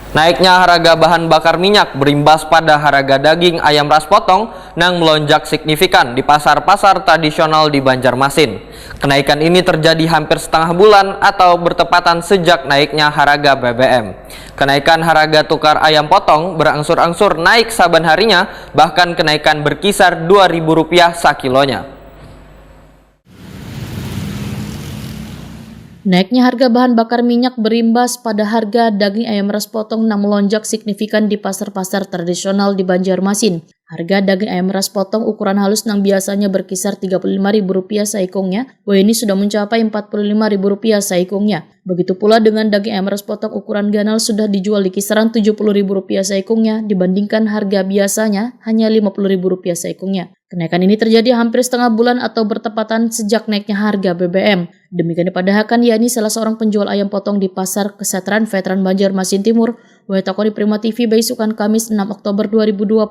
Naiknya harga bahan bakar minyak berimbas pada harga daging ayam ras potong yang melonjak signifikan di pasar-pasar tradisional di Banjarmasin. Kenaikan ini terjadi hampir setengah bulan atau bertepatan sejak naiknya harga BBM. Kenaikan harga tukar ayam potong berangsur-angsur naik saban harinya, bahkan kenaikan berkisar Rp2.000 sakilonya. Naiknya harga bahan bakar minyak berimbas pada harga daging ayam ras potong yang melonjak signifikan di pasar-pasar tradisional di Banjarmasin. Harga daging ayam ras potong ukuran halus yang biasanya berkisar Rp35.000 saikongnya, ini sudah mencapai Rp45.000 saikongnya. Begitu pula dengan daging ayam ras potong ukuran ganal sudah dijual di kisaran Rp70.000 saikongnya dibandingkan harga biasanya hanya Rp50.000 saikongnya. Kenaikan ini terjadi hampir setengah bulan atau bertepatan sejak naiknya harga BBM. Demikian dipadahkan yakni salah seorang penjual ayam potong di Pasar Kesejahteraan Veteran Banjarmasin Timur, Takoni Prima TV Baisukan Kamis 6 Oktober 2022.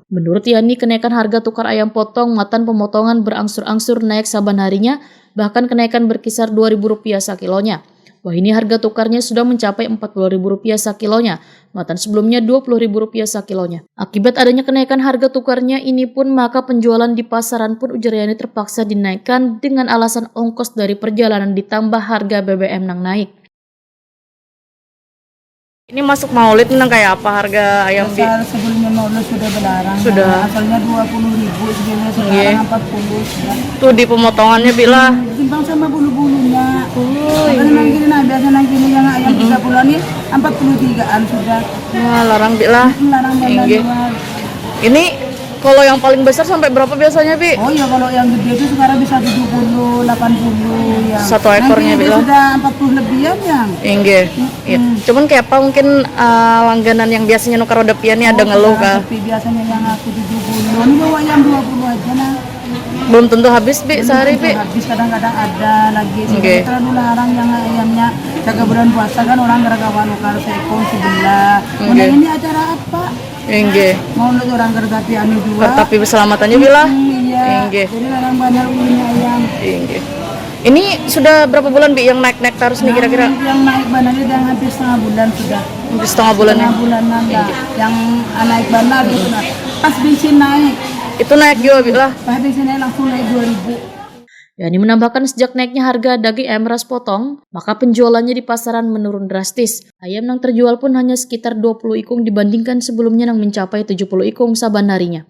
Menurut Yani, kenaikan harga tukar ayam potong matan pemotongan berangsur-angsur naik saban harinya, bahkan kenaikan berkisar Rp2.000 sakilonya. Ini harga tukarnya sudah mencapai Rp40.000 sakilonya, matan sebelumnya Rp20.000 sakilonya. Akibat adanya kenaikan harga tukarnya ini pun, maka penjualan di pasaran pun ujar Yani terpaksa dinaikkan dengan alasan ongkos dari perjalanan ditambah harga BBM yang naik. Ini masuk Maulid nang kayak apa harga ayam bi? Sebelumnya Maulid sudah berlarang. Sudah. Asalnya Rp20.000, sebelumnya sekarang 40. Tuh di pemotongannya bila. Timbang sama bulu-bulunya. Oh, Nah, biasa nanti yang ayam 30-an ini 43-an sudah. Wah, larang bila. Larang banget. Ini kalau yang paling besar sampai berapa biasanya, Bi? Oh ya, kalau yang gede itu sekarang bisa 70, 80 ya. Satu ekornya, Nanti Bila. sudah 40 lebihan yang. Iya. Cuman kayak apa mungkin langganan yang biasanya nukar roda pian ada ngeluh kah? Tapi biasanya yang aku 70, ini bawa yang 20 aja nah. Belum tentu habis, Bi, sehari, Bi. Habis kadang-kadang ada lagi. Oke. Terlalu larang yang ayamnya jaga bulan puasa kan orang geragawan nukar seekor sebelah. Oke. Ini acara apa? Iya. Mau lihat orang kertapi anu juga. Tapi keselamatannya Bila. Iya. Iya. Jadi orang banyak punya ayam. Iya. Ini sudah berapa bulan, Bi, yang naik-naik terus nih kira-kira? Yang naik banarnya yang hampir setengah bulan sudah. Hampir setengah bulan ya? Setengah bulanan lah. Yang naik banar gitu nah. Pas bensin naik. Itu naik juga, Bi lah. Pas bensin naik langsung naik 2.000. Yani menambahkan sejak naiknya harga daging ayam ras potong, maka penjualannya di pasaran menurun drastis. Ayam yang terjual pun hanya sekitar 20 ikung dibandingkan sebelumnya yang mencapai 70 ikung saban harinya.